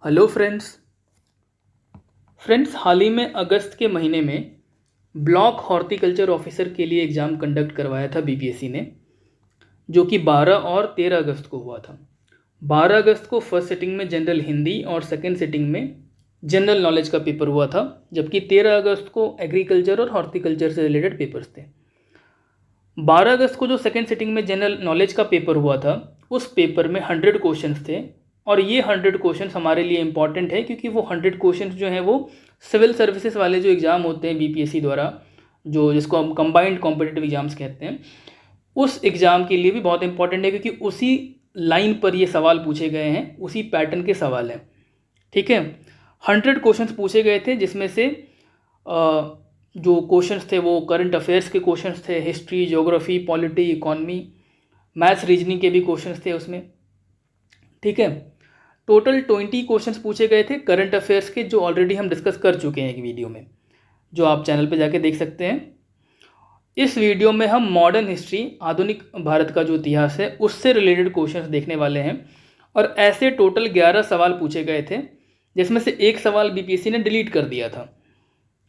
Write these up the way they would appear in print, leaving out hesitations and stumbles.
Hello friends हाल ही में अगस्त के महीने में ब्लॉक हॉर्टिकल्चर ऑफिसर के लिए एग्ज़ाम कंडक्ट करवाया था बीपीएससी ने, जो कि 12 और 13 अगस्त को हुआ था। 12 अगस्त को फर्स्ट सिटिंग में जनरल हिंदी और सेकंड सिटिंग में जनरल नॉलेज का पेपर हुआ था, जबकि 13 अगस्त को एग्रीकल्चर और हॉर्टिकल्चर से रिलेटेड पेपर्स थे। 12 अगस्त को जो सेकंड सिटिंग में जनरल नॉलेज का पेपर हुआ था, उस पेपर में 100 क्वेश्चंस थे और ये 100 क्वेश्चंस हमारे लिए इंपॉर्टेंट है क्योंकि वो 100 क्वेश्चंस जो हैं वो सिविल सर्विसेज वाले जो एग्ज़ाम होते हैं बीपीएससी द्वारा, जो जिसको हम कंबाइंड कॉम्पिटिटिव एग्जाम्स कहते हैं, उस एग्ज़ाम के लिए भी बहुत इंपॉर्टेंट है क्योंकि उसी लाइन पर ये सवाल पूछे गए हैं, उसी पैटर्न के सवाल हैं। ठीक है, 100 क्वेश्चंस पूछे गए थे, जिसमें से जो क्वेश्चंस थे वो करंट अफेयर्स के क्वेश्चंस थे, history, geography, polity, economy, maths, reasoning के भी क्वेश्चंस थे उसमें। ठीक है, टोटल 20 क्वेश्चंस पूछे गए थे करंट अफेयर्स के, जो ऑलरेडी हम डिस्कस कर चुके हैं एक वीडियो में, जो आप चैनल पे जाके देख सकते हैं। इस वीडियो में हम मॉडर्न हिस्ट्री, आधुनिक भारत का जो इतिहास है, उससे रिलेटेड क्वेश्चंस देखने वाले हैं। और ऐसे टोटल 11 सवाल पूछे गए थे, जिसमें से एक सवाल बीपीएससी ने डिलीट कर दिया था।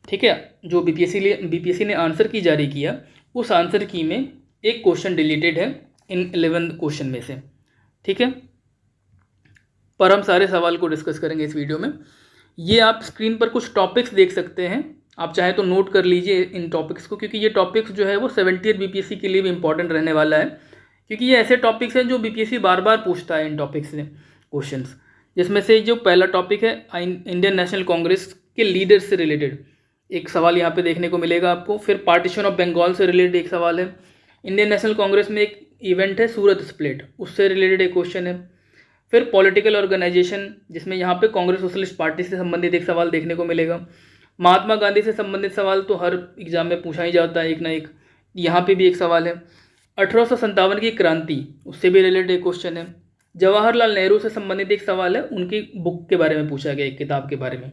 ठीक है, जो बीपीएससी ने आंसर की जारी किया, उस आंसर की में एक क्वेश्चन डिलीटेड है इन 11 क्वेश्चन में से। ठीक है, पर हम सारे सवाल को डिस्कस करेंगे इस वीडियो में। ये आप स्क्रीन पर कुछ टॉपिक्स देख सकते हैं, आप चाहें तो नोट कर लीजिए इन टॉपिक्स को, क्योंकि ये टॉपिक्स जो है वो 70th बीपीएससी के लिए भी इंपॉर्टेंट रहने वाला है, क्योंकि ये ऐसे टॉपिक्स हैं जो बीपीएससी बार बार पूछता है इन टॉपिक्स से क्वेश्चंस। जिसमें से जो पहला टॉपिक है इंडियन नेशनल कांग्रेस के लीडर से रिलेटेड एक सवाल यहाँ पे देखने को मिलेगा आपको। फिर पार्टीशन ऑफ बंगाल से रिलेटेड एक सवाल है। इंडियन नेशनल कांग्रेस में एक इवेंट है सूरत स्प्लिट, उससे रिलेटेड एक क्वेश्चन है। फिर पॉलिटिकल ऑर्गेनाइजेशन, जिसमें यहाँ पे कांग्रेस सोशलिस्ट पार्टी से संबंधित एक सवाल देखने को मिलेगा। महात्मा गांधी से संबंधित सवाल तो हर एग्जाम में पूछा ही जाता है एक ना एक, यहाँ पे भी एक सवाल है। 1857 की क्रांति, उससे भी रिलेटेड एक क्वेश्चन है। जवाहरलाल नेहरू से संबंधित एक सवाल है, उनकी बुक के बारे में पूछा गया, एक किताब के बारे में।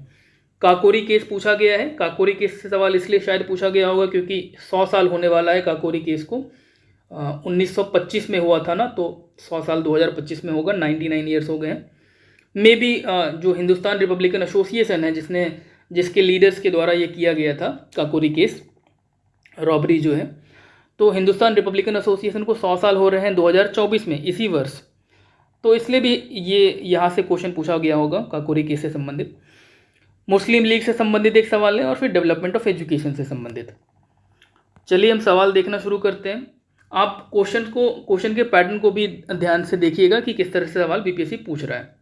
काकोरी केस पूछा गया है। काकोरी केस से सवाल इसलिए शायद पूछा गया होगा क्योंकि 100 साल होने वाला है काकोरी केस को। 1925 में हुआ था ना, तो 100 साल 2025 में होगा, 99 ईयर्स हो गए हैं। मे बी जो हिंदुस्तान रिपब्लिकन एसोसिएशन है, जिसके लीडर्स के द्वारा ये किया गया था काकोरी केस रॉबरी जो है, तो हिंदुस्तान रिपब्लिकन एसोसिएशन को 100 साल हो रहे हैं 2024 में, इसी वर्ष, तो इसलिए भी ये यहाँ से क्वेश्चन पूछा गया होगा काकोरी केस से संबंधित। मुस्लिम लीग से संबंधित एक सवाल है और फिर डेवलपमेंट ऑफ एजुकेशन से संबंधित। चलिए हम सवाल देखना शुरू करते हैं। आप क्वेश्चन के पैटर्न को भी ध्यान से देखिएगा कि किस तरह से सवाल बीपीएससी पूछ रहा है।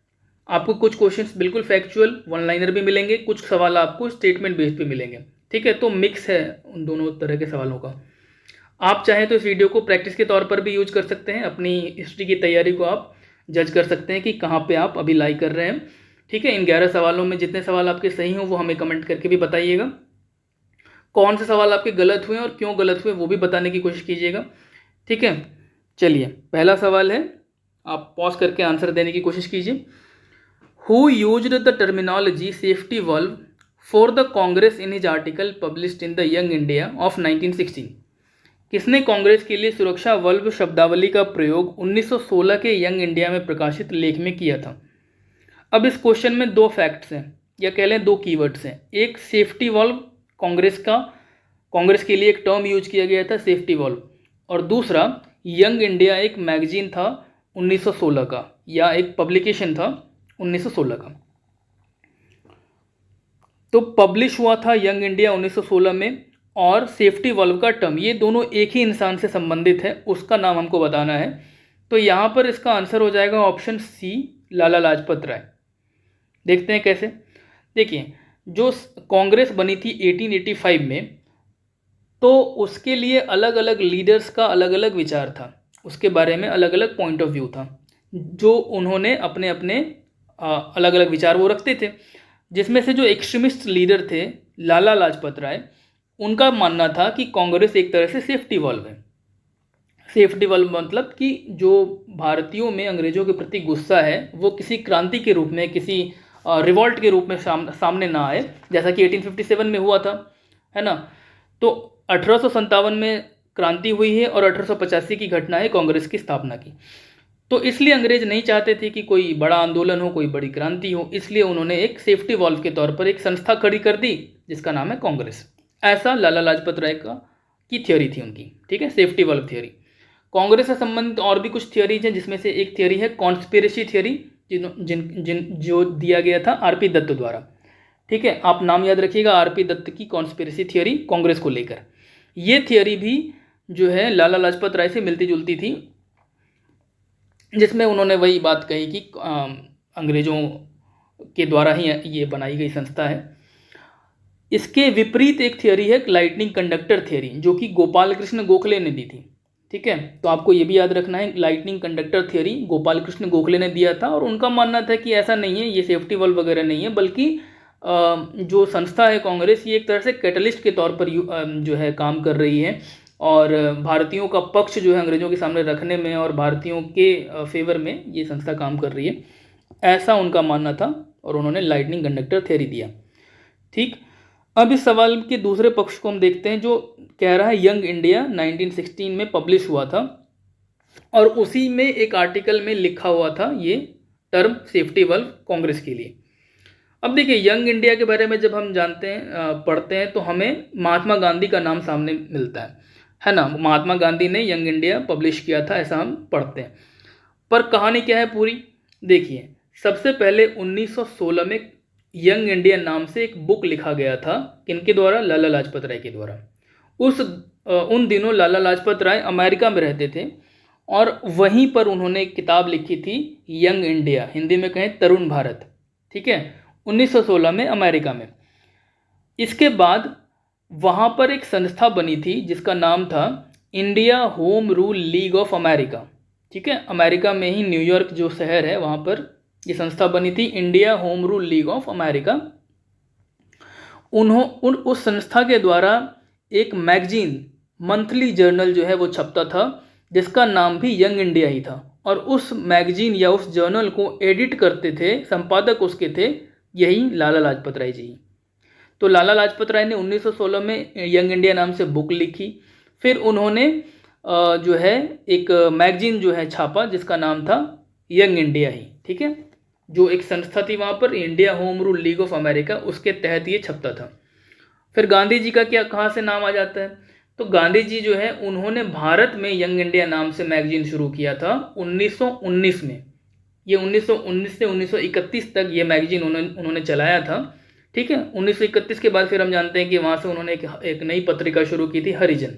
आपको कुछ क्वेश्चंस बिल्कुल फैक्चुअल वन लाइनर भी मिलेंगे, कुछ सवाल आपको स्टेटमेंट बेस्ड पे मिलेंगे। ठीक है, तो मिक्स है उन दोनों तरह के सवालों का। आप चाहें तो इस वीडियो को प्रैक्टिस के तौर पर भी यूज कर सकते हैं, अपनी हिस्ट्री की तैयारी को आप जज कर सकते हैं कि कहाँ पे आप अभी लाई कर रहे हैं। ठीक है, इन 11 सवालों में जितने सवाल आपके सही हों वो हमें कमेंट करके भी बताइएगा। कौन से सवाल आपके गलत हुए और क्यों गलत हुए वो भी बताने की कोशिश कीजिएगा। ठीक है, चलिए पहला सवाल है, आप पॉज करके आंसर देने की कोशिश कीजिए। Who used the terminology safety valve for the Congress in his article published in the young India of 1916? किसने कांग्रेस के लिए सुरक्षा वल्व शब्दावली का प्रयोग 1916 के यंग इंडिया में प्रकाशित लेख में किया था? अब इस क्वेश्चन में दो फैक्ट्स हैं, या कह लें दो कीवर्ड्स हैं। एक सेफ्टी वॉल्व, कांग्रेस के लिए एक टर्म यूज किया गया था सेफ्टी वॉल्व, और दूसरा यंग इंडिया एक मैगजीन था 1916 का, या एक पब्लिकेशन था 1916 का। तो पब्लिश हुआ था यंग इंडिया 1916 में, और सेफ्टी वॉल्व का टर्म, ये दोनों एक ही इंसान से संबंधित है, उसका नाम हमको बताना है। तो यहाँ पर इसका आंसर हो जाएगा ऑप्शन सी, लाला लाजपत राय। देखते हैं कैसे। देखिए, जो कांग्रेस बनी थी 1885 में, तो उसके लिए अलग अलग लीडर्स का अलग अलग विचार था, उसके बारे में अलग अलग पॉइंट ऑफ व्यू था, जो उन्होंने अपने अपने अलग अलग विचार वो रखते थे। जिसमें से जो एक्सट्रीमिस्ट लीडर थे लाला लाजपत राय, उनका मानना था कि कांग्रेस एक तरह से सेफ्टी वॉल्व है। सेफ्टी वॉल्व मतलब कि जो भारतीयों में अंग्रेजों के प्रति गुस्सा है वो किसी क्रांति के रूप में, किसी रिवॉल्ट के रूप में सामने ना आए, जैसा कि 1857 में हुआ था, है ना। तो 1857 में क्रांति हुई है और 1885 की घटना है कांग्रेस की स्थापना की। तो इसलिए अंग्रेज नहीं चाहते थे कि कोई बड़ा आंदोलन हो, कोई बड़ी क्रांति हो, इसलिए उन्होंने एक सेफ्टी वॉल्व के तौर पर एक संस्था खड़ी कर दी जिसका नाम है कांग्रेस। ऐसा लाला लाजपत राय की थ्योरी थी उनकी, ठीक है, सेफ्टी वॉल्व थ्योरी। कांग्रेस से संबंधित और भी कुछ थ्योरीज हैं, जिसमें से एक थ्योरी है कॉन्स्पिरेसी थ्योरी, जो दिया गया था आरपी दत्त द्वारा, ठीक है। आप नाम याद रखिएगा, आरपी दत्त की कॉन्स्पिरेसी थ्योरी कांग्रेस को लेकर। ये थ्योरी भी जो है लाला लाजपत राय से मिलती जुलती थी, जिसमें उन्होंने वही बात कही कि अंग्रेजों के द्वारा ही ये बनाई गई संस्था है। इसके विपरीत एक थ्योरी है लाइटनिंग कंडक्टर थ्योरी, जो कि गोपाल कृष्ण गोखले ने दी थी, ठीक है। तो आपको ये भी याद रखना है, lightning conductor theory Gopal Krishna Gokhale ने दिया था, और उनका मानना था कि ऐसा नहीं है, ये सेफ्टी वॉल्व वगैरह नहीं है, बल्कि जो संस्था है कांग्रेस, ये एक तरह से कैटलिस्ट के तौर पर जो है काम कर रही है, और भारतीयों का पक्ष जो है अंग्रेजों के सामने रखने में और भारतीयों के फेवर में ये संस्था काम कर रही है, ऐसा उनका मानना था, और उन्होंने लाइटनिंग कंडक्टर थ्योरी दिया, ठीक। अब इस सवाल के दूसरे पक्ष को हम देखते हैं, जो कह रहा है यंग इंडिया 1916 में पब्लिश हुआ था, और उसी में एक आर्टिकल में लिखा हुआ था ये टर्म सेफ्टी वॉल्व कांग्रेस के लिए। अब देखिए, यंग इंडिया के बारे में जब हम जानते हैं, पढ़ते हैं, तो हमें महात्मा गांधी का नाम सामने मिलता है ना। महात्मा गांधी ने यंग इंडिया पब्लिश किया था, ऐसा हम पढ़ते हैं। पर कहानी क्या है पूरी, देखिए। सबसे पहले 1916 में यंग इंडिया नाम से एक बुक लिखा गया था, किनके द्वारा, लाला लाजपत राय के द्वारा। उन दिनों लाला लाजपत राय अमेरिका में रहते थे, और वहीं पर उन्होंने एक किताब लिखी थी, यंग इंडिया, हिंदी में कहें तरुण भारत, ठीक है, 1916 में अमेरिका में। इसके बाद वहाँ पर एक संस्था बनी थी जिसका नाम था India home rule league of America, ठीक है। अमेरिका में ही न्यूयॉर्क जो शहर है, वहाँ पर ये संस्था बनी थी, India home rule league of America. उस संस्था के द्वारा एक मैगजीन, मंथली जर्नल जो है वो छपता था, जिसका नाम भी यंग इंडिया ही था, और उस मैगजीन या उस जर्नल को एडिट करते थे, संपादक उसके थे यही लाला लाजपत राय जी। तो लाला लाजपत राय ने 1916 में यंग इंडिया नाम से बुक लिखी, फिर उन्होंने जो है एक मैगजीन जो है छापा, जिसका नाम था यंग इंडिया ही, ठीक है, जो एक संस्था थी वहाँ पर, India home rule league of America, उसके तहत ये छपता था। फिर गांधी जी का क्या, कहाँ से नाम आ जाता है, तो गांधी जी जो है उन्होंने भारत में यंग इंडिया नाम से मैगजीन शुरू किया था 1919 में। ये 1919 से 1931 तक ये मैगजीन उन्होंने चलाया था, ठीक है। 1931 के बाद फिर हम जानते हैं कि वहाँ से उन्होंने एक नई पत्रिका शुरू की थी, हरिजन,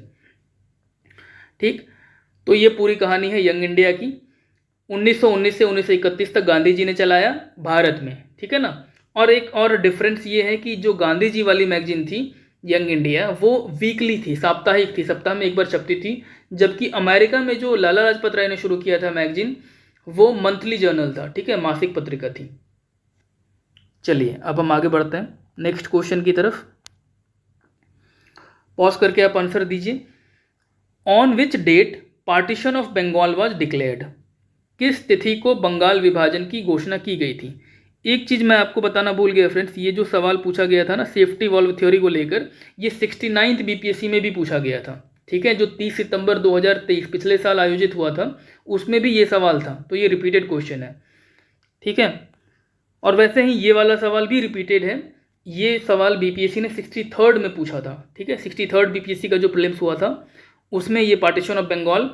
ठीक। तो ये पूरी कहानी है यंग इंडिया की। 1919 से 1931 तक गांधी जी ने चलाया भारत में, ठीक है ना। और एक और डिफरेंस ये है कि जो गांधी जी वाली मैगजीन थी यंग इंडिया, वो वीकली थी, साप्ताहिक थी, सप्ताह में एक बार छपती थी, जबकि अमेरिका में जो लाला लाजपत राय ने शुरू किया था मैगजीन, वो मंथली जर्नल था, ठीक है, मासिक पत्रिका थी। चलिए अब हम आगे बढ़ते हैं नेक्स्ट क्वेश्चन की तरफ। पॉज करके आप आंसर दीजिए। On which date partition of Bengal was declared, किस तिथि को बंगाल विभाजन की घोषणा की गई थी। एक चीज़ मैं आपको बताना भूल गया फ्रेंड्स, ये जो सवाल पूछा गया था ना सेफ्टी वॉल्व थ्योरी को लेकर, ये 69th बीपीएससी में भी पूछा गया था, ठीक है, जो 30 सितंबर 2023 पिछले साल आयोजित हुआ था, उसमें भी ये सवाल था, तो ये रिपीटेड क्वेश्चन है, ठीक है। और वैसे ही ये वाला सवाल भी रिपीटेड है, ये सवाल बीपीएससी ने 63rd में पूछा था, ठीक है, 63rd बीपीएससी का जो प्रीलिम्स हुआ था उसमें ये पार्टीशन ऑफ बंगाल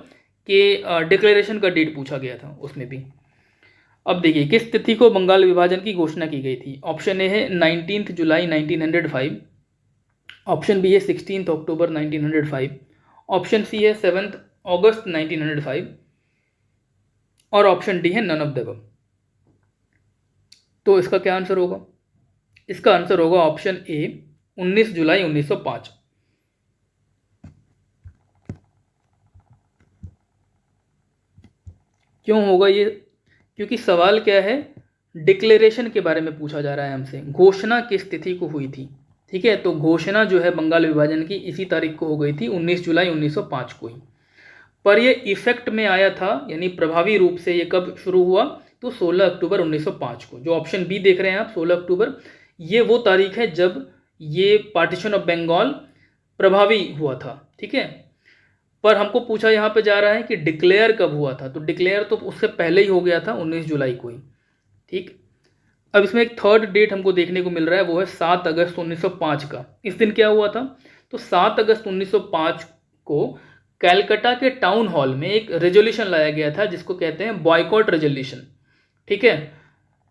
के डिक्लेरेशन का डेट पूछा गया था उसमें भी। अब देखिए, किस तिथि को बंगाल विभाजन की घोषणा की गई थी। ऑप्शन ए है 19 जुलाई 1905, ऑप्शन बी है 16 अक्टूबर 1905, ऑप्शन सी है 7 अगस्त 1905, और ऑप्शन डी है नन ऑफ द अबव। तो इसका क्या आंसर होगा, इसका आंसर होगा ऑप्शन ए 19 जुलाई 1905। क्यों होगा ये, क्योंकि सवाल क्या है, डिक्लेरेशन के बारे में पूछा जा रहा है हमसे, घोषणा किस तिथि को हुई थी, ठीक है। तो घोषणा जो है बंगाल विभाजन की इसी तारीख को हो गई थी, 19 जुलाई 1905 को ही। पर ये इफेक्ट में आया था, यानी प्रभावी रूप से ये कब शुरू हुआ, तो 16 अक्टूबर 1905 को। जो ऑप्शन बी देख रहे हैं आप 16 अक्टूबर, ये वो तारीख है जब ये पार्टीशन ऑफ बंगाल प्रभावी हुआ था, ठीक है। पर हमको पूछा यहाँ पे जा रहा है कि डिक्लेयर कब हुआ था, तो डिक्लेयर तो उससे पहले ही हो गया था, 19 जुलाई को ही। ठीक, अब इसमें एक थर्ड डेट हमको देखने को मिल रहा है, वो है 7 अगस्त 1905 का। इस दिन क्या हुआ था, तो 7 अगस्त 1905 को कैलकाटा के टाउन हॉल में एक रेजोल्यूशन लाया गया था जिसको कहते हैं बॉयकॉट रेजोल्यूशन। ठीक है,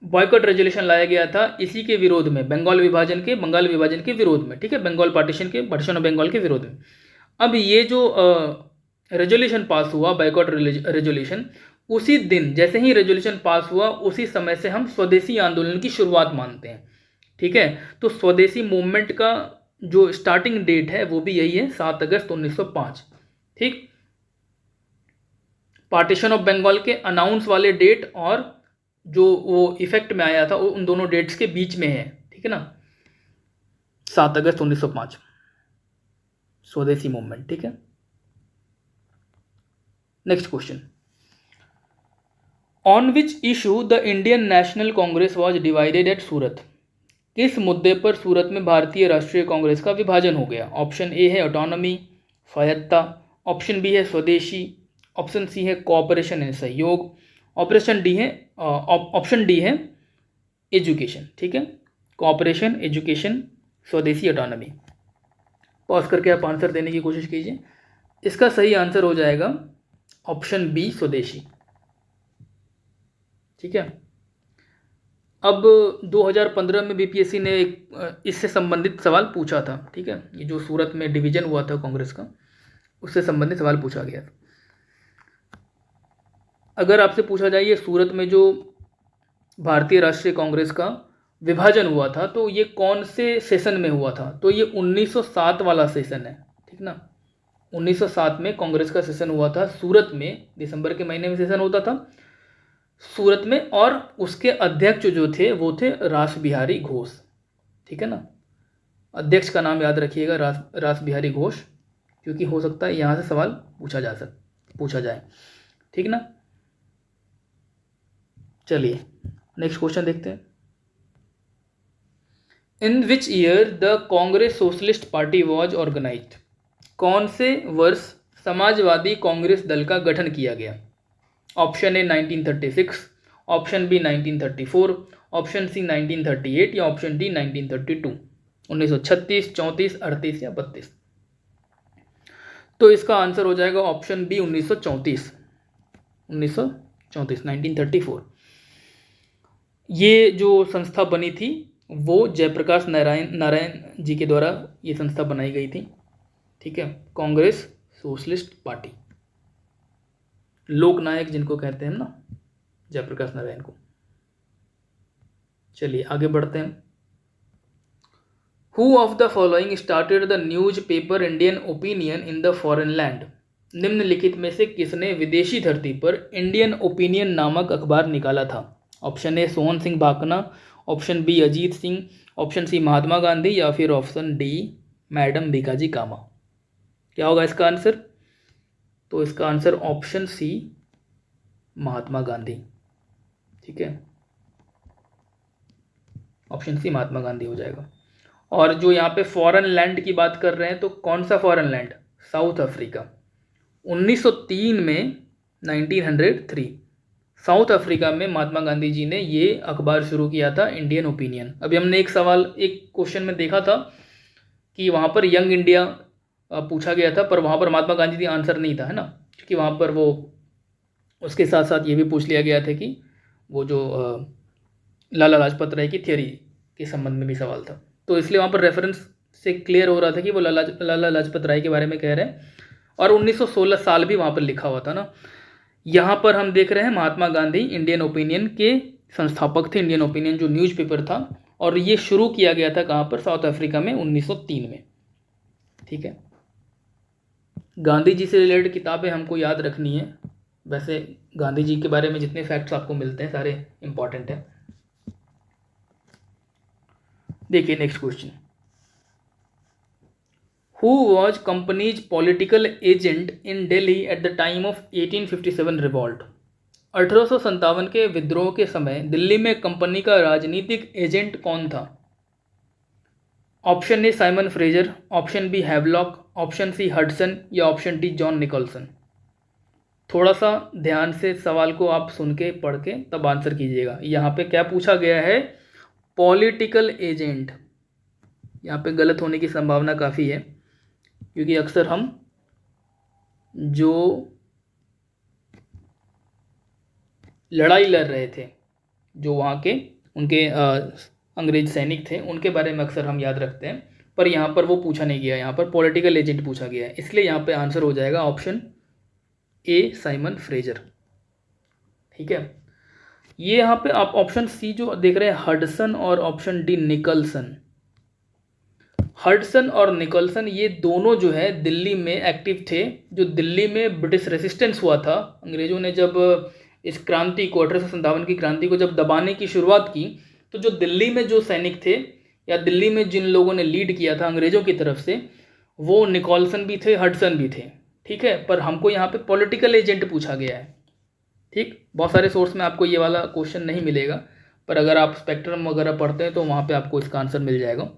बॉयकॉट रेजोल्यूशन लाया गया था इसी के विरोध में, बंगाल विभाजन के विरोध में। ठीक है, बंगाल पार्टीशन ऑफ बंगाल के विरोध में। अब ये जो रेजोल्यूशन पास हुआ, बॉयकॉट रेजोल्यूशन, उसी दिन जैसे ही रेजोल्यूशन पास हुआ उसी समय से हम स्वदेशी आंदोलन की शुरुआत मानते हैं। ठीक है, तो स्वदेशी मूवमेंट का जो स्टार्टिंग डेट है वो भी यही है, 7 अगस्त 1905। ठीक, पार्टीशन ऑफ बंगाल के अनाउंस वाले डेट और जो वो इफेक्ट में आया था वो उन दोनों डेट्स के बीच में है। ठीक है ना, 7 अगस्त 1905 स्वदेशी मूवमेंट। ठीक है, next question, on which issue the Indian National Congress was divided at Surat. किस मुद्दे पर सूरत में भारतीय राष्ट्रीय कांग्रेस का विभाजन हो गया। ऑप्शन ए है ऑटोनॉमी, स्वायत्ता, ऑप्शन बी है स्वदेशी, ऑप्शन सी है कोऑपरेशन एंड सहयोग, ऑप्शन डी है एजुकेशन। ठीक है, कोऑपरेशन, एजुकेशन, स्वदेशी, ऑटोनॉमी। पॉज करके आप आंसर देने की कोशिश कीजिए। इसका सही आंसर हो जाएगा ऑप्शन बी, स्वदेशी। ठीक है, अब 2015 में बीपीएससी ने एक इससे संबंधित सवाल पूछा था। ठीक है, ये जो सूरत में डिवीजन हुआ था कांग्रेस का, उससे संबंधित सवाल पूछा गया था। अगर आपसे पूछा जाए ये सूरत में जो भारतीय राष्ट्रीय कांग्रेस का विभाजन हुआ था तो ये कौन से सेशन में हुआ था, तो ये 1907 वाला सेशन है। ठीक ना, 1907 में कांग्रेस का सेशन हुआ था सूरत में, दिसंबर के महीने में सेशन होता था सूरत में, और उसके अध्यक्ष जो थे वो थे रास बिहारी घोष। ठीक है ना, अध्यक्ष का नाम याद रखिएगा, रास बिहारी घोष, क्योंकि हो सकता है यहाँ से सवाल पूछा जाए। ठीक ना, चलिए नेक्स्ट क्वेश्चन देखते हैं। In which year the Congress socialist party was organised. कौन से वर्ष समाजवादी कांग्रेस दल का गठन किया गया। Option A 1936, option B 1934, option C 1938 या ऑप्शन डी 1932। 1936, 34, 38 या 32। तो इसका आंसर हो जाएगा ऑप्शन बी 1934। 1934 ये जो संस्था बनी थी वो जयप्रकाश नारायण जी के द्वारा ये संस्था बनाई गई थी। ठीक है, कांग्रेस सोशलिस्ट पार्टी, लोकनायक जिनको कहते हैं ना, जयप्रकाश नारायण को। चलिए आगे बढ़ते हैं। Who of the following started the news paper Indian opinion in the foreign land. निम्नलिखित में से किसने विदेशी धरती पर इंडियन ओपिनियन नामक अखबार निकाला था। Option A Sohan Singh Bhakna, option B Ajit Singh, option C Mahatma Gandhi या फिर option D madam Bhikaji Cama. क्या होगा इसका आंसर, तो इसका answer option C Mahatma Gandhi. ठीक है, ऑप्शन सी महात्मा गांधी हो जाएगा। और जो यहाँ पे फॉरेन लैंड की बात कर रहे हैं तो कौन सा फॉरेन लैंड, साउथ अफ्रीका। 1903 में 1903 साउथ अफ्रीका में महात्मा गांधी जी ने ये अखबार शुरू किया था, इंडियन ओपिनियन। अभी हमने एक क्वेश्चन में देखा था कि वहाँ पर यंग इंडिया पूछा गया था, पर वहाँ पर महात्मा गांधी जी आंसर नहीं था, है ना, क्योंकि वहाँ पर वो उसके साथ साथ ये भी पूछ लिया गया था कि वो जो लाला लाजपत राय की थ्योरी के संबंध में भी सवाल था, तो इसलिए वहाँ पर रेफरेंस से क्लियर हो रहा था कि वो लाला लाजपत राय के बारे में कह रहे हैं। और 1916 साल भी वहाँ पर लिखा हुआ था ना। यहाँ पर हम देख रहे हैं महात्मा गांधी इंडियन ओपिनियन के संस्थापक थे, इंडियन ओपिनियन जो न्यूज़पेपर था, और ये शुरू किया गया था कहाँ पर, साउथ अफ्रीका में 1903 में। ठीक है, गांधी जी से रिलेटेड किताबें हमको याद रखनी है। वैसे गांधी जी के बारे में जितने फैक्ट्स आपको मिलते हैं सारे इंपॉर्टेंट हैं। देखिए next question, who was companies political agent in Delhi at the time of 1857 revolt. 1857 के विद्रोह के समय दिल्ली में कंपनी का राजनीतिक एजेंट कौन था। Option A Simon Fraser, option B Havelock, option C Hudson या ऑप्शन डी जॉन निकोलसन? थोड़ा सा ध्यान से सवाल को आप सुन के पढ़ के तब आंसर कीजिएगा। यहाँ पे क्या पूछा गया है? Political agent. यहाँ पे गलत होने की संभावना काफ़ी है, क्योंकि अक्सर हम जो लड़ाई लड़ रहे थे, जो वहाँ के उनके अंग्रेज सैनिक थे, उनके बारे में अक्सर हम याद रखते हैं, पर यहाँ पर वो पूछा नहीं गया, यहाँ पर पॉलिटिकल एजेंट पूछा गया है। इसलिए यहाँ पे आंसर हो जाएगा ऑप्शन ए साइमन फ्रेजर। ठीक है, ये यहाँ पे आप ऑप्शन सी जो देख रहे हैं हडसन और ऑप्शन डी निकलसन, हडसन और निकलसन ये दोनों जो है दिल्ली में एक्टिव थे। जो दिल्ली में ब्रिटिश रेसिस्टेंस हुआ था, अंग्रेजों ने जब इस क्रांति को 1857 की क्रांति को जब दबाने की शुरुआत की, तो जो दिल्ली में जो सैनिक थे या दिल्ली में जिन लोगों ने लीड किया था अंग्रेजों की तरफ से, वो निकोलसन भी थे, हडसन भी थे। ठीक है, पर हमको यहाँ पे पॉलिटिकल एजेंट पूछा गया है। ठीक, बहुत सारे सोर्स में आपको ये वाला क्वेश्चन नहीं मिलेगा, पर अगर आप स्पेक्ट्रम वगैरह पढ़ते हैं तो वहाँ पे आपको इसका आंसर मिल जाएगा।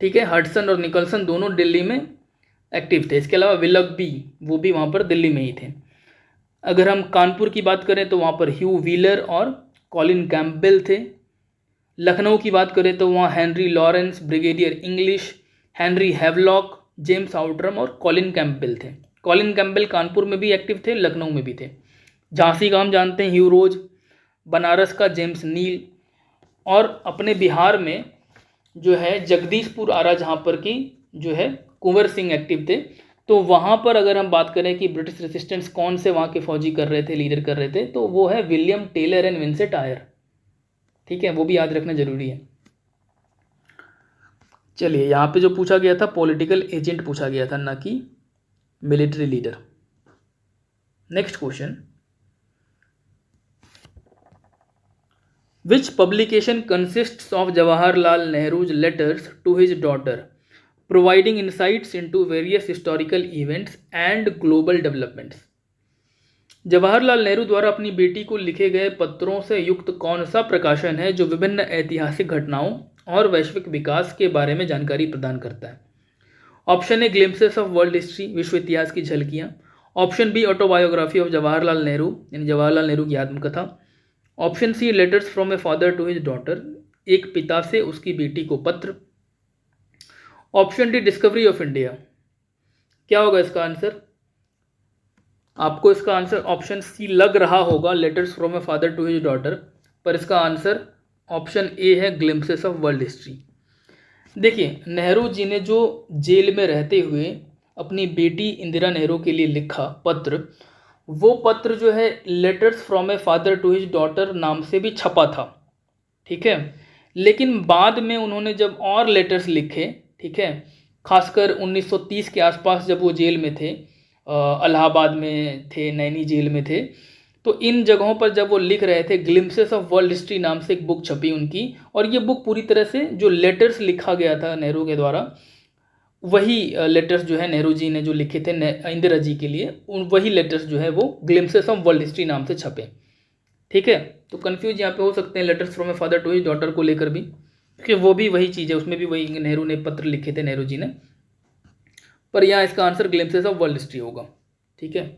ठीक है, हडसन और निकलसन दोनों दिल्ली में एक्टिव थे। इसके अलावा विलकबी, वो भी वहाँ पर दिल्ली में ही थे। अगर हम कानपुर की बात करें तो वहाँ पर ह्यू व्हीलर और कॉलिन कैम्पबेल थे। लखनऊ की बात करें तो वहाँ Henry Lawrence, brigadier English, Henry Havelock, James Outram और कॉलिन कैम्पबेल थे। कॉलिन कैम्पबेल कानपुर में भी एक्टिव थे, लखनऊ में भी थे। झांसी का हम जानते हैं ह्यू रोज, बनारस का जेम्स नील, और अपने बिहार में जो है जगदीशपुर आरा जहाँ पर की जो है कुंवर सिंह एक्टिव थे। तो वहाँ पर अगर हम बात करें कि ब्रिटिश रेसिस्टेंस कौन से वहाँ के फौजी कर रहे थे, लीडर कर रहे थे, तो वो है William Taylor and Vincent Eyre. ठीक है, वो भी याद रखना जरूरी है। चलिए, यहाँ पे जो पूछा गया था पॉलिटिकल एजेंट पूछा गया था, ना कि military leader. Next question, which publication consists of Jawaharlal Nehru's letters to his daughter providing insights into various historical events and global developments? Jawaharlal Nehru द्वारा अपनी बेटी को लिखे गए पत्रों से युक्त कौन सा प्रकाशन है जो विभिन्न ऐतिहासिक घटनाओं और वैश्विक विकास के बारे में जानकारी प्रदान करता है? Option A glimpses of world history, विश्व इतिहास की झलकियाँ। Option B autobiography of Jawaharlal Nehru, यानी जवाहरलाल नेहरू की आत्मकथा। Option C letters from a father to his daughter, एक पिता से उसकी बेटी को पत्र। Option D discovery of India. क्या होगा इसका आंसर? आपको इसका आंसर ऑप्शन सी लग रहा होगा, letters from a father to his daughter, पर इसका आंसर ऑप्शन ए है ग्लिम्पसेस ऑफ वर्ल्ड हिस्ट्री। देखिए, नेहरू जी ने जो जेल में रहते हुए अपनी बेटी इंदिरा नेहरू के लिए लिखा पत्र, वो पत्र जो है letters from a father to his daughter नाम से भी छपा था। ठीक है, लेकिन बाद में उन्होंने जब और लेटर्स लिखे, ठीक है, खासकर 1930 के आसपास जब वो जेल में थे, इलाहाबाद में थे, नैनी जेल में थे, तो इन जगहों पर जब वो लिख रहे थे, ग्लिम्पसेस ऑफ वर्ल्ड हिस्ट्री नाम से एक बुक छपी उनकी, और ये बुक पूरी तरह से जो लेटर्स लिखा गया था नेहरू के द्वारा, वही लेटर्स जो है नेहरू जी ने जो लिखे थे इंदिरा जी के लिए, वही लेटर्स जो है वो ग्लिम्पसेस ऑफ वर्ल्ड हिस्ट्री नाम से छपे। ठीक है, तो कंफ्यूज यहाँ पे हो सकते हैं letters from a father to his daughter को लेकर भी, क्योंकि वो भी वही चीज़ है, उसमें भी वही नेहरू ने पत्र लिखे थे, नेहरू जी ने, पर यहाँ इसका answer glimpses of world history होगा। ठीक है,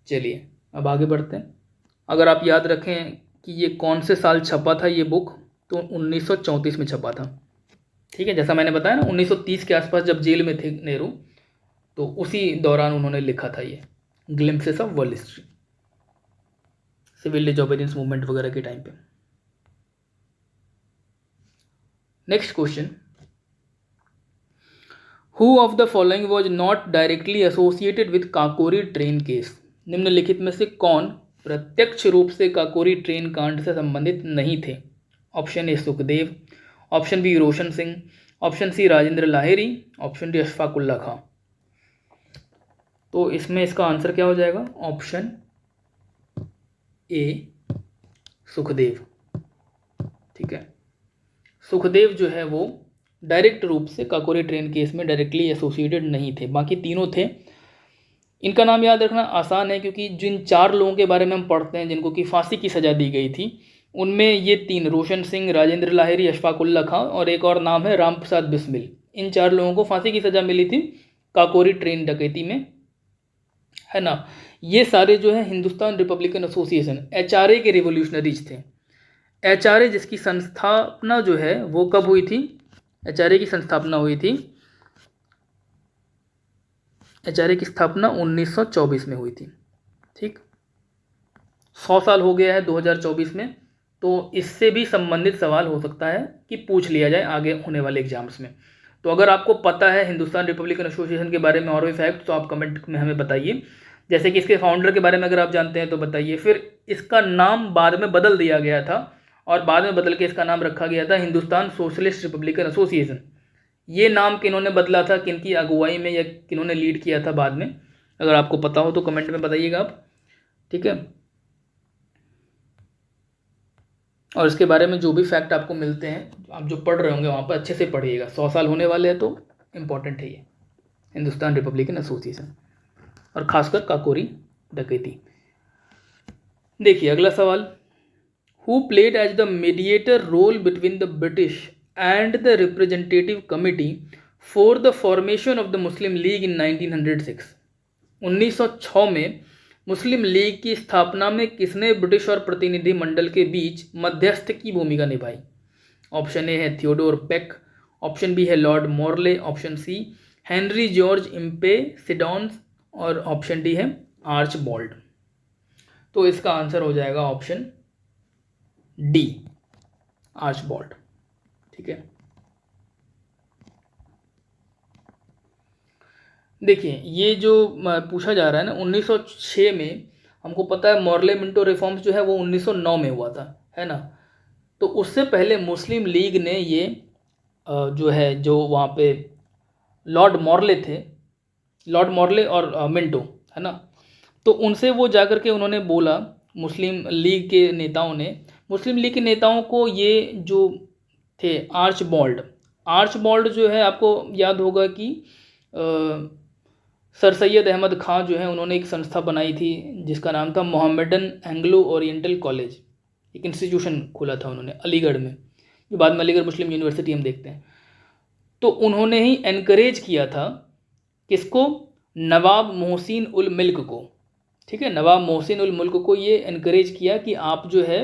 चलिए अब आगे बढ़ते हैं। अगर आप याद रखें कि ये कौन से साल छपा था ये बुक, तो 1934 में छपा था। ठीक है, जैसा मैंने बताया ना, 1930 के आसपास जब जेल में थे नेहरू, तो उसी दौरान उन्होंने लिखा था ये glimpses of world history, civil disobedience movement वगैरह के टाइम पे। Next question, who of the following was not directly associated with Kakori train case? निम्नलिखित में से कौन प्रत्यक्ष रूप से काकोरी ट्रेन कांड से संबंधित नहीं थे? Option A Sukhdev, option B Roshan Singh, option C Rajendra Lahiri, option D Ashfaq Ullah Khan. तो इसमें इसका आंसर क्या हो जाएगा? Option A Sukhdev. ठीक है, सुखदेव जो है वो डायरेक्ट रूप से काकोरी ट्रेन केस में डायरेक्टली एसोसिएटेड नहीं थे, बाकी तीनों थे। इनका नाम याद रखना आसान है, क्योंकि जिन 4 लोगों के बारे में हम पढ़ते हैं जिनको कि फांसी की सज़ा दी गई थी, उनमें ये 3 रोशन सिंह, राजेंद्र लाहिरी, अशफाक उल्ला खां और एक और नाम है राम प्रसाद बिस्मिल, इन 4 लोगों को फांसी की सज़ा मिली थी काकोरी ट्रेन डकैती में, है ना। ये सारे जो है हिंदुस्तान रिपब्लिकन एसोसिएशन HRA के रिवोल्यूशनरीज थे। HRA जिसकी संस्थापना जो है वो कब हुई थी? HRA की संस्थापना हुई थी, HRA की स्थापना 1924 में हुई थी। ठीक, 100 साल हो गया है 2024 में, तो इससे भी संबंधित सवाल हो सकता है कि पूछ लिया जाए आगे होने वाले एग्जाम्स में। तो अगर आपको पता है हिंदुस्तान रिपब्लिकन एसोसिएशन के बारे में और भी फैक्ट तो आप कमेंट में हमें बताइए। जैसे कि इसके फाउंडर के बारे में अगर आप जानते हैं तो बताइए। फिर इसका नाम बाद में बदल दिया गया था और बाद में बदल के इसका नाम रखा गया था हिंदुस्तान सोशलिस्ट रिपब्लिकन एसोसिएशन। ये नाम किन्होंने बदला था, किनकी अगुवाई में, या किन्होंने लीड किया था बाद में? अगर आपको पता हो तो कमेंट में बताइएगा आप। ठीक है, और इसके बारे में जो भी फैक्ट आपको मिलते हैं, आप जो पढ़ रहे होंगे वहाँ पर अच्छे से पढ़िएगा। 100 साल होने वाले हैं तो इम्पॉर्टेंट है ये हिंदुस्तान रिपब्लिकन एसोसिएशन, और खासकर काकोरी डकैती। देखिए अगला सवाल, who played as the mediator role between the British and the representative committee for the formation of the Muslim League in 1906? 1906 में मुस्लिम लीग की स्थापना में किसने ब्रिटिश और प्रतिनिधि मंडल के बीच मध्यस्थ की भूमिका निभाई? ऑप्शन ए है थियोडोर पेक, ऑप्शन बी है Lord Morley, option C Henry George Impey Siddons, और ऑप्शन डी है आर्चबॉल्ड। तो इसका आंसर हो जाएगा ऑप्शन डी, आर्चबॉल्ड। ठीक है, देखिए ये जो पूछा जा रहा है ना, 1906 में हमको पता है मॉर्ले मिंटो रिफॉर्म्स जो है वो 1909 में हुआ था, है ना। तो उससे पहले मुस्लिम लीग ने ये जो है, जो वहाँ पे लॉर्ड मॉर्ले थे, लॉर्ड मॉर्ले और मिंटो, है ना, तो उनसे वो जाकर के उन्होंने बोला, मुस्लिम लीग के नेताओं ने, मुस्लिम लीग के नेताओं को ये जो थे आर्चबॉल्ड जो है, आपको याद होगा कि सर सैयद अहमद खां जो है उन्होंने एक संस्था बनाई थी जिसका नाम था मोहम्मदन एंग्लो ओरिएंटल कॉलेज। एक इंस्टीट्यूशन खोला था उन्होंने अलीगढ़ में, जो बाद में अलीगढ़ मुस्लिम यूनिवर्सिटी हम देखते हैं। तो उन्होंने ही एनकरेज किया था किसको? नवाब मोहसिन उल मिल्क को। ठीक है, नवाब मोहसिन उल मुल्क को ये एनकरेज किया कि आप जो है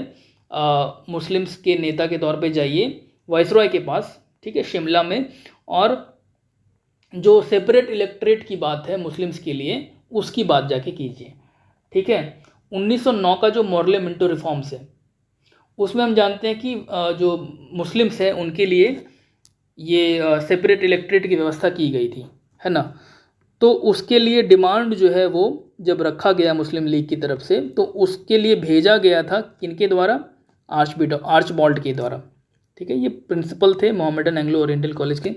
मुस्लिम्स के नेता के तौर पे जाइए वाइसरॉय के पास, ठीक है, शिमला में, और जो सेपरेट इलेक्ट्रेट की बात है मुस्लिम्स के लिए उसकी बात जाके कीजिए। ठीक है, 1909 का जो मॉर्ले मिंटो रिफॉर्म्स है उसमें हम जानते हैं कि जो मुस्लिम्स हैं उनके लिए ये सेपरेट इलेक्ट्रेट की व्यवस्था की गई थी, है ना। तो उसके लिए डिमांड जो है वो जब रखा गया मुस्लिम लीग की तरफ से, तो उसके लिए भेजा गया था किनके द्वारा? आर्चबॉल्ड के द्वारा। ठीक है, ये प्रिंसिपल थे मोहम्मदन एंग्लो ओरिएंटल कॉलेज के,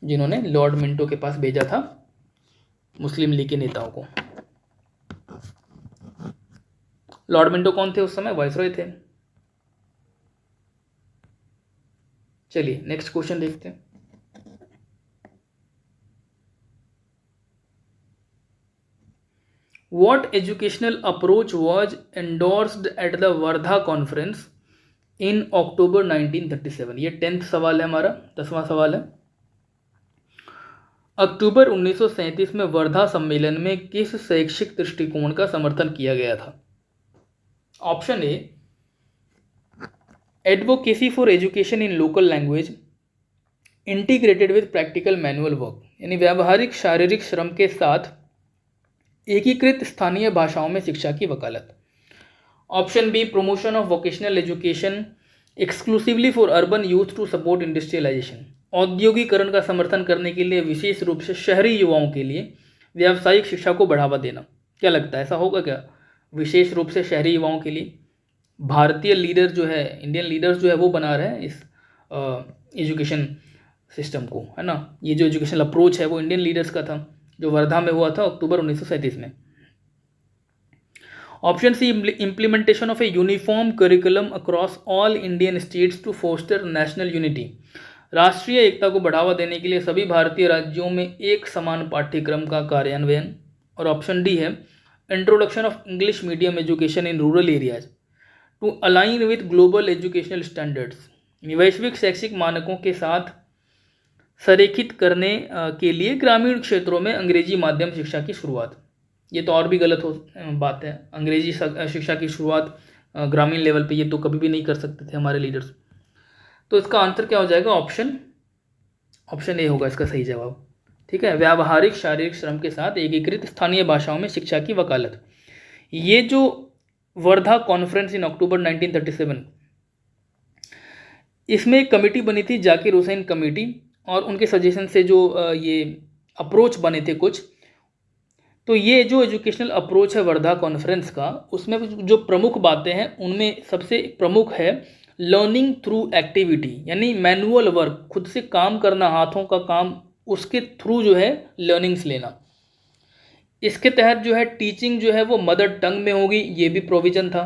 जिन्होंने लॉर्ड मिंटो के पास भेजा था मुस्लिम लीग के नेताओं को। लॉर्ड मिंटो कौन थे उस समय? वाइसरॉय थे। चलिए नेक्स्ट क्वेश्चन देखते हैं। What educational approach was endorsed at the Wardha conference in October 1937? ये 10th सवाल है हमारा, 10वां सवाल है। अक्टूबर 1937 में वर्धा सम्मेलन में किस शैक्षिक दृष्टिकोण का समर्थन किया गया था? Option A advocacy for education in local language integrated with practical manual work, यानी व्यावहारिक शारीरिक श्रम के साथ एकीकृत स्थानीय भाषाओं में शिक्षा की वकालत। Option B promotion of vocational education exclusively for urban youth to support industrialization, औद्योगिकरण का समर्थन करने के लिए विशेष रूप से शहरी युवाओं के लिए व्यावसायिक शिक्षा को बढ़ावा देना। क्या लगता है ऐसा होगा क्या? विशेष रूप से शहरी युवाओं के लिए भारतीय लीडर जो है, इंडियन लीडर्स जो है वो बना रहे हैं इस एजुकेशन सिस्टम को, है ना। ये जो एजुकेशनल अप्रोच है वो इंडियन लीडर्स का था, जो वर्धा में हुआ था अक्टूबर 1937 में। Option C implementation of a uniform curriculum across all Indian states to foster national unity, राष्ट्रीय एकता को बढ़ावा देने के लिए सभी भारतीय राज्यों में एक समान पाठ्यक्रम का कार्यान्वयन। और ऑप्शन डी है introduction of English medium education in rural areas, to align with global educational standards, वैश्विक शैक्षिक मानकों के साथ संरेखित करने के लिए ग्रामीण क्षेत्रों में अंग्रेजी माध्यम शिक्षा की शुरुआत। ये तो और भी गलत बात है, अंग्रेजी शिक्षा की शुरुआत ग्रामीण लेवल पे ये तो कभी भी नहीं कर सकते थे हमारे लीडर्स। तो इसका आंसर क्या हो जाएगा, ऑप्शन ए होगा इसका सही जवाब। ठीक है, व्यावहारिक शारीरिक श्रम के साथ एकीकृत स्थानीय भाषाओं में शिक्षा की वकालत। ये जो वर्धा कॉन्फ्रेंस इन अक्टूबर 1937, इसमें एक कमेटी बनी थी, जाकिर हुसैन कमेटी, और उनके सजेशन से जो ये अप्रोच बने थे कुछ। तो ये जो एजुकेशनल अप्रोच है वर्धा कॉन्फ्रेंस का, उसमें जो प्रमुख बातें हैं उनमें सबसे प्रमुख है लर्निंग थ्रू एक्टिविटी, यानी मैनुअल वर्क, खुद से काम करना, हाथों का काम, उसके थ्रू जो है लर्निंग्स लेना। इसके तहत जो है टीचिंग जो है वो मदर टंग में होगी, ये भी प्रोविज़न था।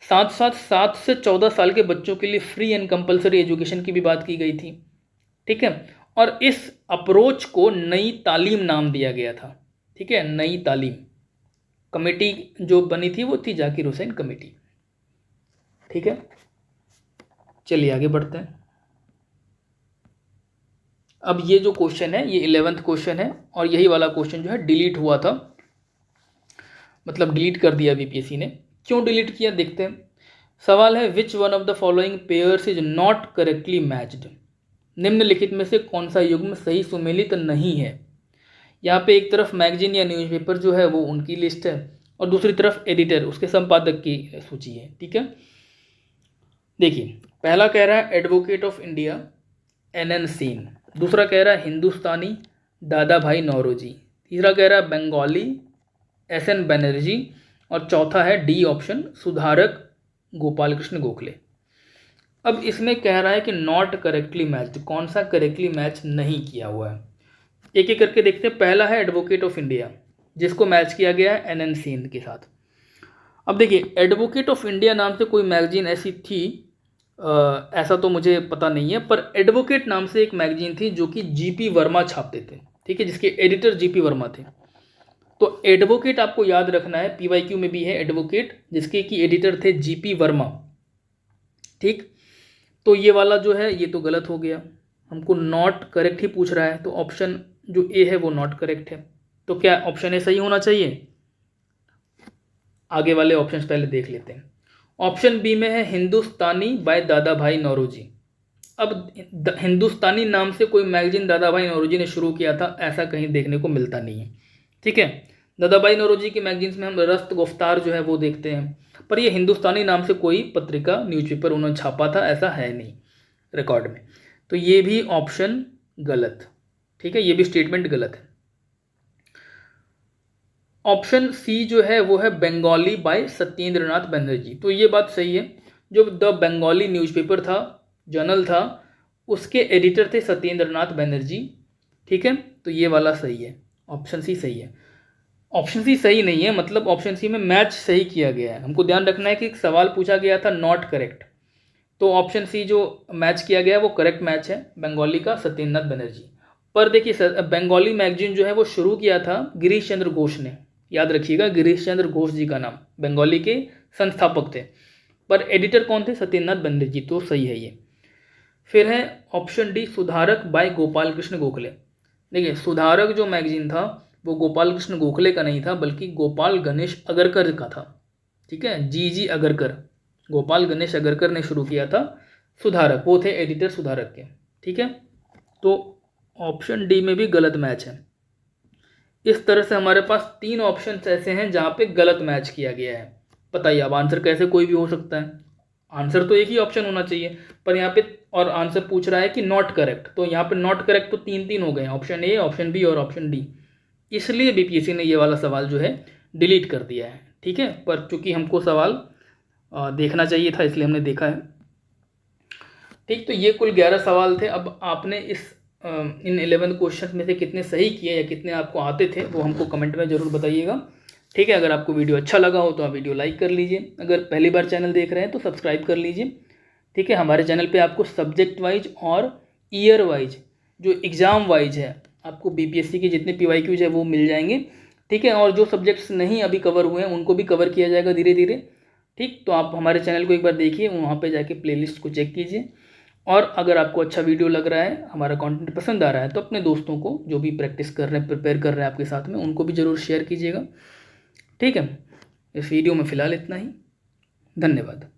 साथ साथ 7 से 14 साल के बच्चों के लिए फ्री एंड कंपलसरी एजुकेशन की भी बात की गई थी। ठीक है, और इस अप्रोच को नई तालीम नाम दिया गया था। ठीक है, नई तालीम। कमेटी जो बनी थी वो थी जाकिर हुसैन कमेटी। ठीक है, चलिए आगे बढ़ते हैं। अब ये जो क्वेश्चन है ये 11th क्वेश्चन है, और यही वाला क्वेश्चन जो है डिलीट हुआ था, मतलब डिलीट कर दिया बीपीएससी ने। क्यों डिलीट किया देखते हैं। सवाल है, which one of the following pairs is not correctly matched, निम्नलिखित में से कौन सा युग्म सही सुमेलित नहीं है। यहाँ पे एक तरफ मैगजीन या न्यूज़पेपर जो है वो उनकी लिस्ट है, और दूसरी तरफ एडिटर, उसके संपादक की सूची है। ठीक है, देखिए पहला कह रहा है advocate of India NN Sen, दूसरा कह रहा है हिंदुस्तानी दादा भाई नौरोजी, तीसरा कह रहा है बंगाली SN बनर्जी, और चौथा है डी ऑप्शन सुधारक गोपाल कृष्ण गोखले। अब इसमें कह रहा है कि नॉट करेक्टली मैच्ड, कौन सा करेक्टली मैच नहीं किया हुआ है। एक एक करके देखते हैं। पहला है एडवोकेट ऑफ इंडिया, जिसको मैच किया गया है NN सेन के साथ। अब देखिए एडवोकेट ऑफ इंडिया नाम से कोई मैगजीन ऐसी थी, ऐसा तो मुझे पता नहीं है, पर एडवोकेट नाम से एक मैगजीन थी जो कि GP वर्मा छापते थे। ठीक है, जिसके एडिटर GP वर्मा थे। तो एडवोकेट आपको याद रखना है, PYQ में भी है एडवोकेट, जिसके कि एडिटर थे GP वर्मा। ठीक, तो ये वाला जो है ये तो गलत हो गया, हमको नॉट करेक्ट ही पूछ रहा है, तो ऑप्शन जो ए है वो नॉट करेक्ट है। तो क्या ऑप्शन ए सही होना चाहिए। आगे वाले ऑप्शंस पहले देख लेते हैं। ऑप्शन बी में है हिंदुस्तानी बाय दादा भाई नौरोजी। अब हिंदुस्तानी नाम से कोई मैगजीन दादा भाई नौरोजी ने शुरू किया था, ऐसा कहीं देखने को मिलता नहीं है। ठीक है, दादा भाई नौरोजी की मैगजीन्स में हम रस्त गुफ्तार जो है वो देखते हैं, पर ये हिंदुस्तानी नाम से कोई पत्रिका न्यूज़पेपर उन्होंने छापा था ऐसा है नहीं रिकॉर्ड में। तो ये भी ऑप्शन गलत। ठीक है, ये भी स्टेटमेंट गलत है। ऑप्शन सी जो है वो है बंगाली बाय सत्येंद्र नाथ बनर्जी। तो ये बात सही है, जो द बंगाली न्यूज़पेपर था, जर्नल था, उसके एडिटर थे सत्येंद्र नाथ बनर्जी। ठीक है, तो ये वाला सही है, ऑप्शन सी सही है। ऑप्शन सी सही नहीं है, मतलब ऑप्शन सी में मैच सही किया गया है। हमको ध्यान रखना है कि एक सवाल पूछा गया था नॉट करेक्ट, तो ऑप्शन सी जो मैच किया गया है वो करेक्ट मैच है, बंगाली का सत्येंद्र नाथ बनर्जी। पर देखिए बंगाली मैगजीन जो है वो शुरू किया था गिरीश चंद्र घोष ने, याद रखिएगा गिरीश चंद्र घोष जी का नाम, बंगाली के संस्थापक थे, पर एडिटर कौन थे, सत्येंद्र नाथ बनर्जी। तो सही है ये। फिर है ऑप्शन डी सुधारक बाय गोपाल कृष्ण गोखले। देखिए सुधारक जो मैगजीन था वो गोपाल कृष्ण गोखले का नहीं था, बल्कि गोपाल गणेश अगरकर का था। ठीक है, GG अगरकर, गोपाल गणेश अगरकर ने शुरू किया था सुधारक, वो थे एडिटर सुधारक के। ठीक है, तो ऑप्शन डी में भी गलत मैच है। इस तरह से हमारे पास 3 ऑप्शन ऐसे हैं जहाँ पे गलत मैच किया गया है। बताइए अब आंसर कैसे कोई भी हो सकता है, आंसर तो एक ही ऑप्शन होना चाहिए, पर यहाँ पे और आंसर पूछ रहा है कि नॉट करेक्ट, तो यहाँ पे नॉट करेक्ट तो 3 हो गए, ऑप्शन ए, ऑप्शन बी और ऑप्शन डी। इसलिए बीपीएससी ने ये वाला सवाल जो है डिलीट कर दिया है। ठीक है, पर चूंकि हमको सवाल देखना चाहिए था इसलिए हमने देखा है। ठीक, तो ये कुल 11 सवाल थे। अब आपने इन 11 क्वेश्चन में से कितने सही किए या कितने आपको आते थे वो हमको कमेंट में ज़रूर बताइएगा। ठीक है, अगर आपको वीडियो अच्छा लगा हो तो आप वीडियो लाइक कर लीजिए, अगर पहली बार चैनल देख रहे हैं तो सब्सक्राइब कर लीजिए। ठीक है, हमारे चैनल पे आपको सब्जेक्ट वाइज और ईयर वाइज जो एग्ज़ाम वाइज है आपको बीपीएससी के जितने PYQs है वो मिल जाएंगे। ठीक है, और जो सब्जेक्ट्स नहीं अभी कवर हुए हैं उनको भी कवर किया जाएगा धीरे धीरे। ठीक, तो आप हमारे चैनल को एक बार देखिए, वहाँ पे जाके प्लेलिस्ट को चेक कीजिए। और अगर आपको अच्छा वीडियो लग रहा है, हमारा कंटेंट पसंद आ रहा है, तो अपने दोस्तों को जो भी प्रैक्टिस कर रहे हैं, प्रिपेयर कर रहे हैं आपके साथ में, उनको भी ज़रूर शेयर कीजिएगा। ठीक है, इस वीडियो में फ़िलहाल इतना ही। धन्यवाद।